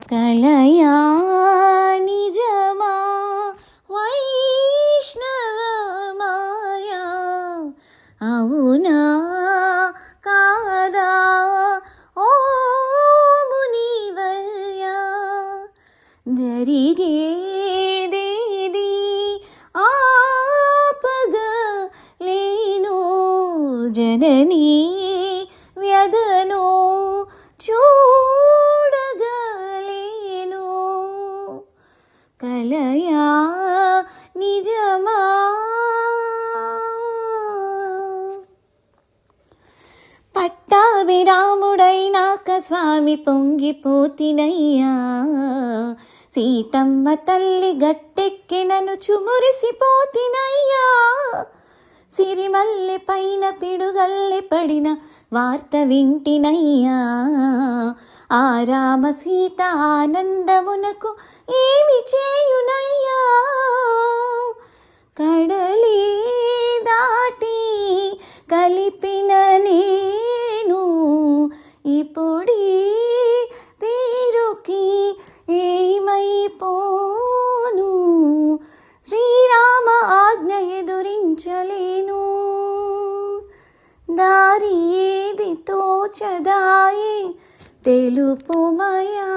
కలయా నిజమా వైష్ణవమాయా అవునా కాదా ఓ మునివర్యా జరిగేదేది ఆపగలేను జననీ వ్యధను చూడగలేను కలయా నిజమా. పట్టాభిరాముడైనాక స్వామి పొంగిపోతినయ్యా సీతమ్మ తల్లి గట్టెక్కినను చుమురిసిపోతినయ్యా సిరిమల్లె పైన పిడుగల్లె పడిన వార్త వింటినయ్యా ఆ రామ సీత ఆనందమునకు ఏమి చేయునయ్యా కడలి దాటి కలిపిన నేను ఇప్పుడీ తీరుకి ఏమైపోను శ్రీరామ ఆజ్ఞ ఎదురించలేను దారి ఏది తోచదాయి తెలుపుమయా.